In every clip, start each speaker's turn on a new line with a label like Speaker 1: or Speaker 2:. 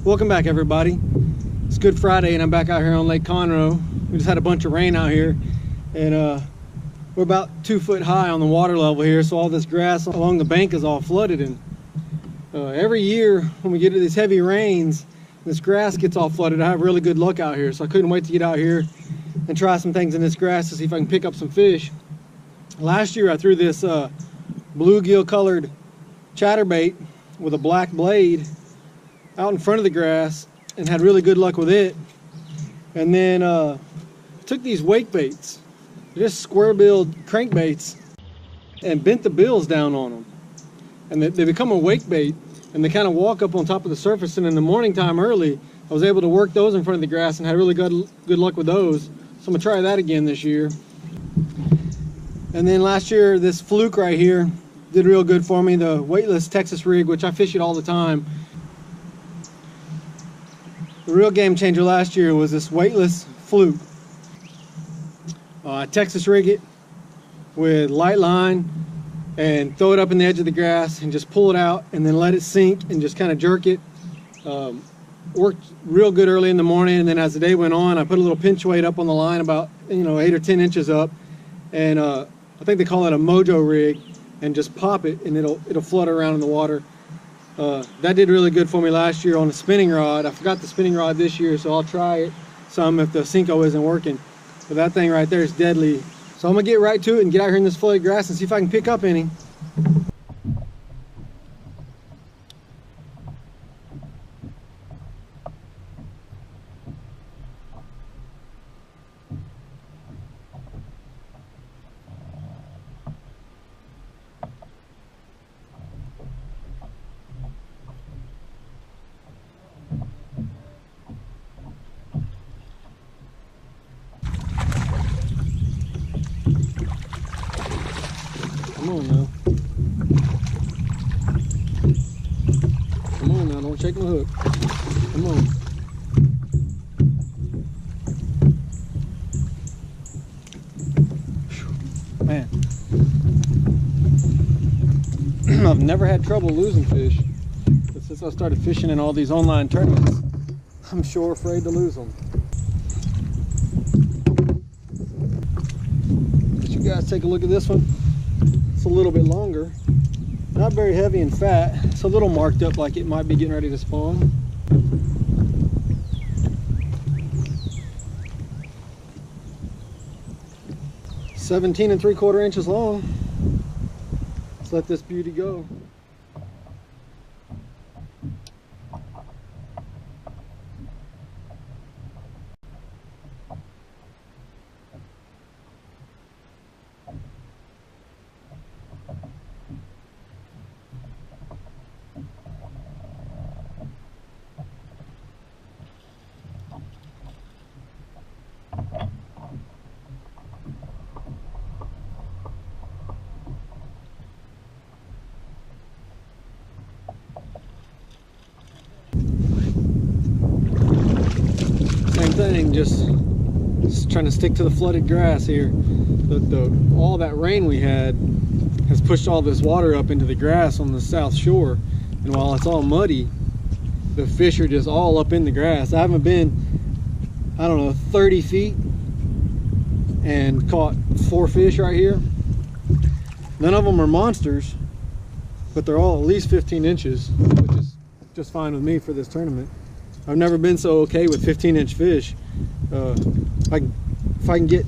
Speaker 1: Welcome back, everybody. It's Good Friday and I'm back out here on Lake Conroe. We just had a bunch of rain out here, and we're about 2 foot high on the water level here, so all this grass along the bank is all flooded. And every year when we get to these heavy rains, this grass gets all flooded. I have really good luck out here, so I couldn't wait to get out here and try some things in this grass to see if I can pick up some fish. Last year I threw this bluegill colored chatterbait with a black blade out in front of the grass and had really good luck with it. And then took these wake baits, just square-billed crankbaits, and bent the bills down on them. And they become a wake bait, and they kind of walk up on top of the surface. And in the morning time early, I was able to work those in front of the grass and had really good luck with those. So I'm gonna try that again this year. And then last year, this fluke right here did real good for me, the weightless Texas rig, which I fish it all the time. The real game changer last year was this weightless fluke. I Texas rig it with light line and throw it up in the edge of the grass and just pull it out and then let it sink and just kind of jerk it. Worked real good early in the morning, and then as the day went on, I put a little pinch weight up on the line about 8 or 10 inches up, and I think they call it a mojo rig, and just pop it and it'll flutter around in the water. That did really good for me last year on the spinning rod. I forgot the spinning rod this year, so I'll try it some if the Cinco isn't working. But that thing right there is deadly. So I'm gonna get right to it and get out here in this flooded grass and see if I can pick up any. Come on now. Come on now, don't shake my hook. Come on. Man. I've never had trouble losing fish, but since I started fishing in all these online tournaments, I'm sure afraid to lose them. Let you guys take a look at this one. It's a little bit longer, not very heavy and fat. It's a little marked up like it might be getting ready to spawn. "17 3/4 inches long. Let's let this beauty go. Same thing, just trying to stick to the flooded grass here. All that rain we had has pushed all this water up into the grass on the south shore, and while it's all muddy, the fish are just all up in the grass. I haven't been, I don't know, 30 feet and caught 4 fish right here. None of them are monsters, but they're all at least 15 inches, which is just fine with me for this tournament. I've never been so okay with 15-inch fish. If I can get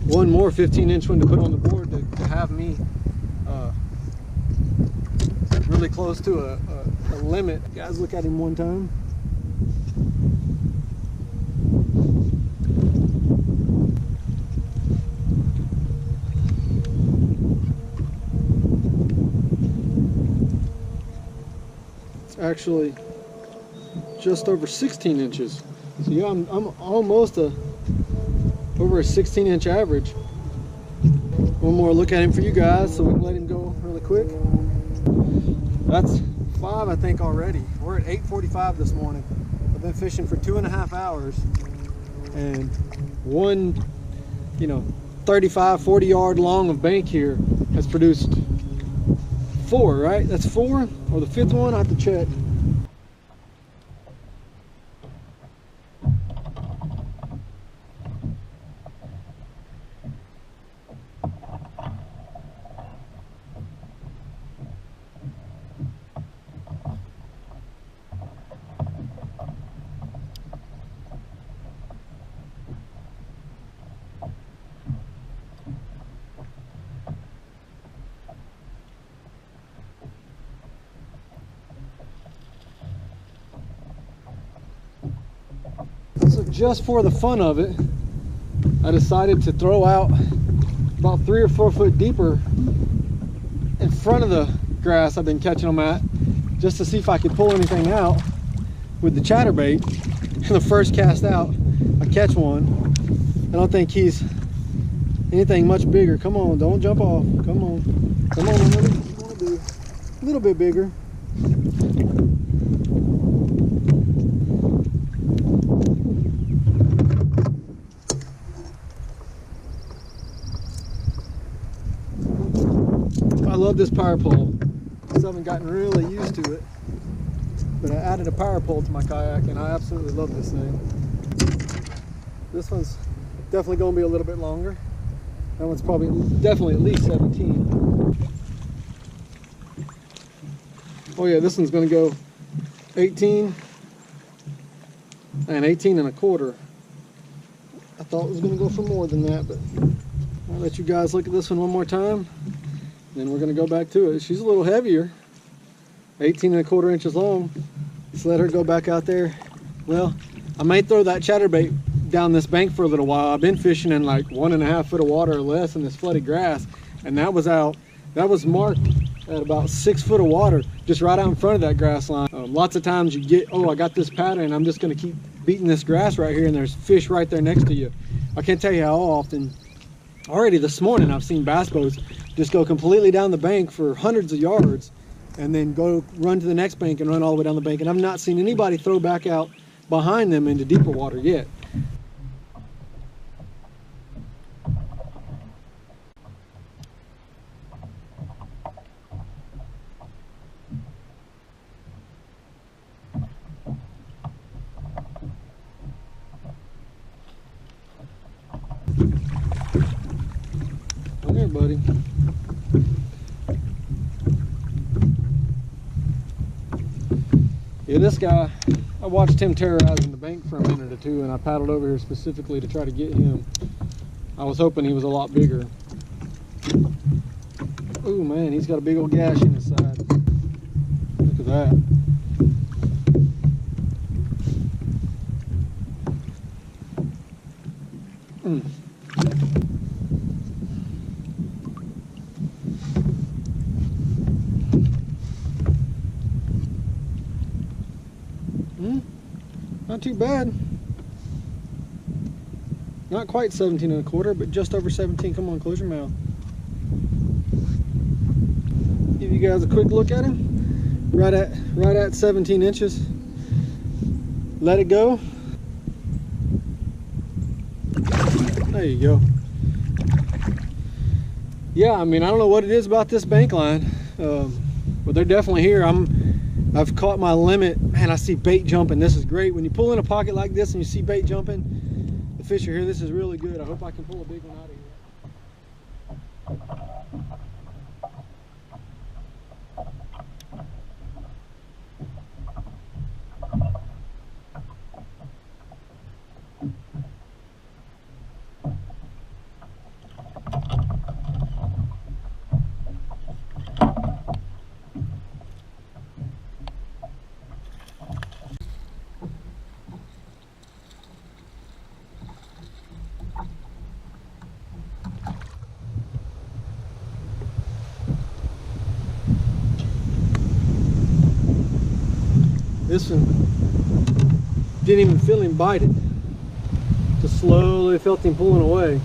Speaker 1: one more 15-inch one to put on the board to have me really close to a limit. Guys, look at him one time. It's actually just over 16 inches. So yeah, I'm almost over a 16-inch average. One more look at him for you guys so we can let him go really quick. That's 5, I think, already. We're at 8:45 this morning. I've been fishing for 2.5 hours, and one 35-40 yard long of bank here has produced 4, right? That's 4, or the 5th one? I have to check. So just for the fun of it, I decided to throw out about 3 or 4 foot deeper in front of the grass I've been catching them at, just to see if I could pull anything out with the chatterbait. And the first cast out, I catch one. I don't think he's anything much bigger. Come on, don't jump off. Come on. Come on, what do you want to do? A little bit bigger. I love this power pole. I still haven't gotten really used to it, but I added a power pole to my kayak and I absolutely love this thing. This one's definitely going to be a little bit longer. That one's probably definitely at least 17. Oh yeah, this one's going to go 18 and 18 and a quarter. I thought it was going to go for more than that, but I'll let you guys look at this one more time. Then we're going to go back to it. She's a little heavier, 18 and a quarter inches long. Let's let her go back out there. Well, I may throw that chatterbait down this bank for a little while. I've been fishing in like 1.5 foot of water or less in this flooded grass, and that was marked at about 6 foot of water, just right out in front of that grass line. Lots of times you get, oh, I got this pattern, I'm just going to keep beating this grass right here, and there's fish right there next to you. I can't tell you how often. Already this morning I've seen bass boats just go completely down the bank for hundreds of yards and then go run to the next bank and run all the way down the bank, and I've not seen anybody throw back out behind them into deeper water yet. Come here, buddy. Yeah, this guy, I watched him terrorizing the bank for a minute or two, and I paddled over here specifically to try to get him. I was hoping he was a lot bigger. Oh man, he's got a big old gash in his side. Look at that. Not too bad. Not quite 17 and a quarter, but just over 17. Come on, close your mouth. Give you guys a quick look at him. Right at 17 inches. Let it go. There you go. Yeah, I mean, I don't know what it is about this bank line, but they're definitely here. I've caught my limit. Man, I see bait jumping. This is great. When you pull in a pocket like this and you see bait jumping, the fish are here. This is really good. I hope I can pull a big one out of here. This one didn't even feel him bite it. Just slowly felt him pulling away.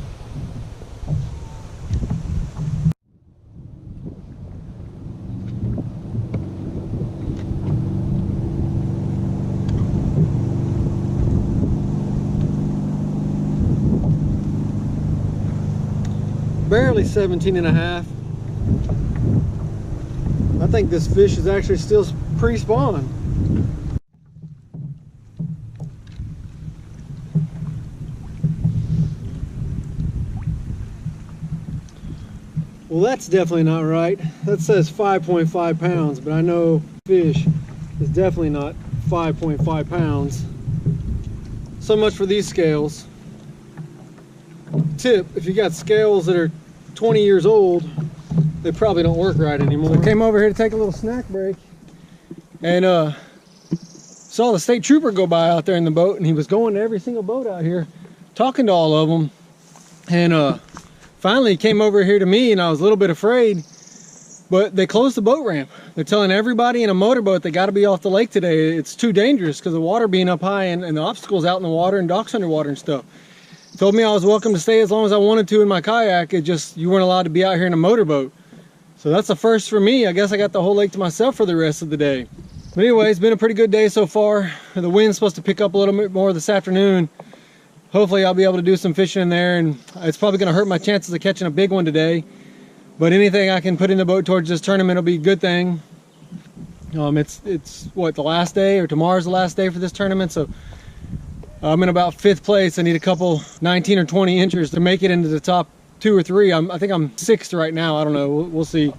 Speaker 1: Barely 17 and a half. I think this fish is actually still pre-spawn. Well, that's definitely not right. That says 5.5 pounds, but I know fish is definitely not 5.5 pounds. So much for these scales. Tip, if you got scales that are 20 years old, they probably don't work right anymore. So I came over here to take a little snack break, and saw the state trooper go by out there in the boat, and he was going to every single boat out here, talking to all of them. And finally he came over here to me, and I was a little bit afraid, but they closed the boat ramp. They're telling everybody in a motorboat they got to be off the lake today. It's too dangerous because the water being up high and the obstacles out in the water and docks underwater and stuff. Told me I was welcome to stay as long as I wanted to in my kayak. It just, you weren't allowed to be out here in a motorboat. So that's a first for me. I guess I got the whole lake to myself for the rest of the day. But anyway, it's been a pretty good day so far. The wind's supposed to pick up a little bit more this afternoon. Hopefully I'll be able to do some fishing in there, and it's probably going to hurt my chances of catching a big one today. But anything I can put in the boat towards this tournament will be a good thing. It's what, the last day, or tomorrow's the last day for this tournament, so I'm in about 5th place. I need a couple 19 or 20 inches to make it into the top 2 or 3. I think I'm 6th right now. I don't know. We'll see.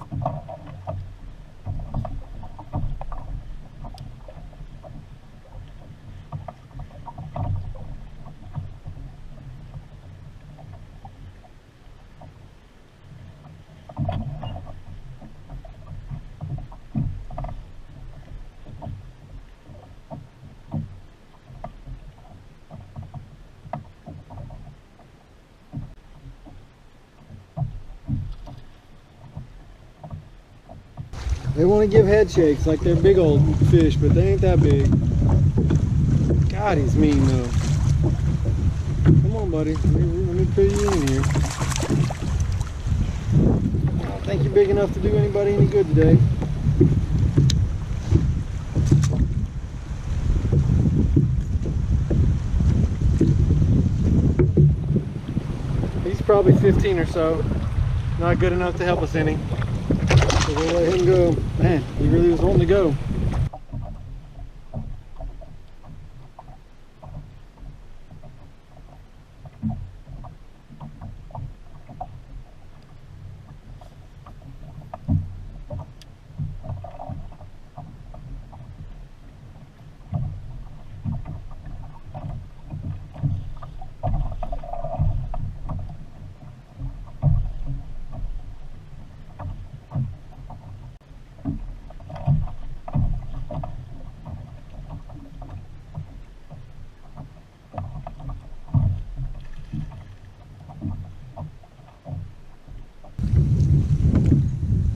Speaker 1: They want to give head shakes like they're big old fish, but they ain't that big. God, he's mean though. Come on, buddy. Let me put you in here. I don't think you're big enough to do anybody any good today. He's probably 15 or so. Not good enough to help us any. So we'll let him go. Man, he really was wanting to go.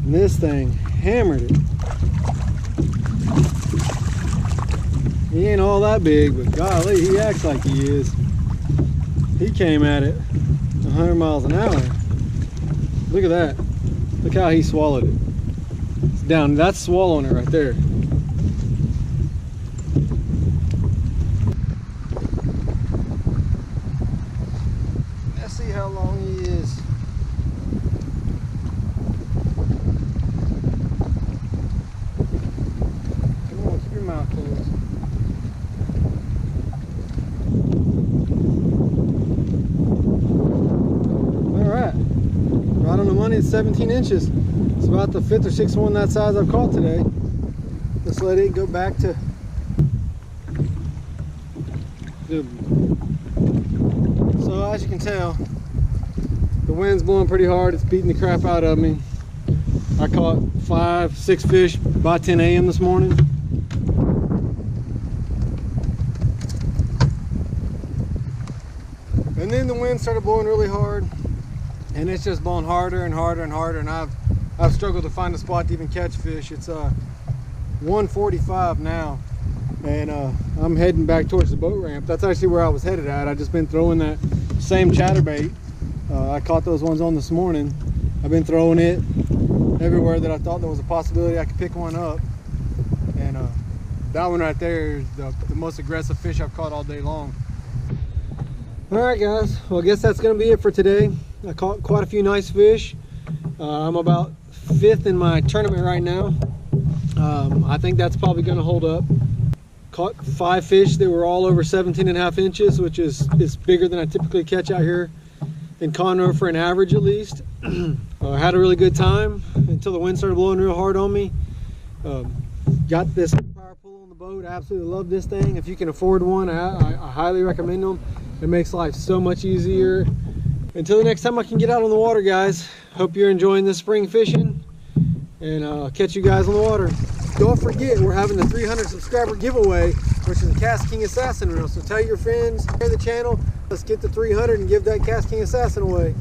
Speaker 1: And this thing hammered it. He ain't all that big, but golly, he acts like he is. He came at it 100 miles an hour. Look at that. Look how he swallowed it. It's down. That's swallowing it right there. Let's see how long he is. Right on the money, it's 17 inches. It's about the 5th or 6th one that size I've caught today. Just let it go back to the... So as you can tell, the wind's blowing pretty hard. It's beating the crap out of me. I caught 5, 6 fish by 10 a.m. this morning. And then the wind started blowing really hard, and it's just blowing harder and harder and harder, and I've struggled to find a spot to even catch fish. It's 1:45 now, and I'm heading back towards the boat ramp. That's actually where I was headed at. I just been throwing that same chatterbait. I caught those ones on this morning. I've been throwing it everywhere that I thought there was a possibility I could pick one up, and that one right there is the most aggressive fish I've caught all day long. Alright guys, well I guess that's going to be it for today. I caught quite a few nice fish. I'm about 5th in my tournament right now. I think that's probably going to hold up. Caught 5 fish that were all over 17.5 inches, which is bigger than I typically catch out here in Conroe for an average at least. I had a really good time until the wind started blowing real hard on me. Got this power pull on the boat. I absolutely love this thing. If you can afford one, I highly recommend them. It makes life so much easier. Until the next time I can get out on the water, guys, hope you're enjoying this spring fishing, and I'll catch you guys on the water. Don't forget, we're having the 300 subscriber giveaway which is a Cast King Assassin reel. So tell your friends, share the channel. Let's get to 300 and give that Cast King Assassin away.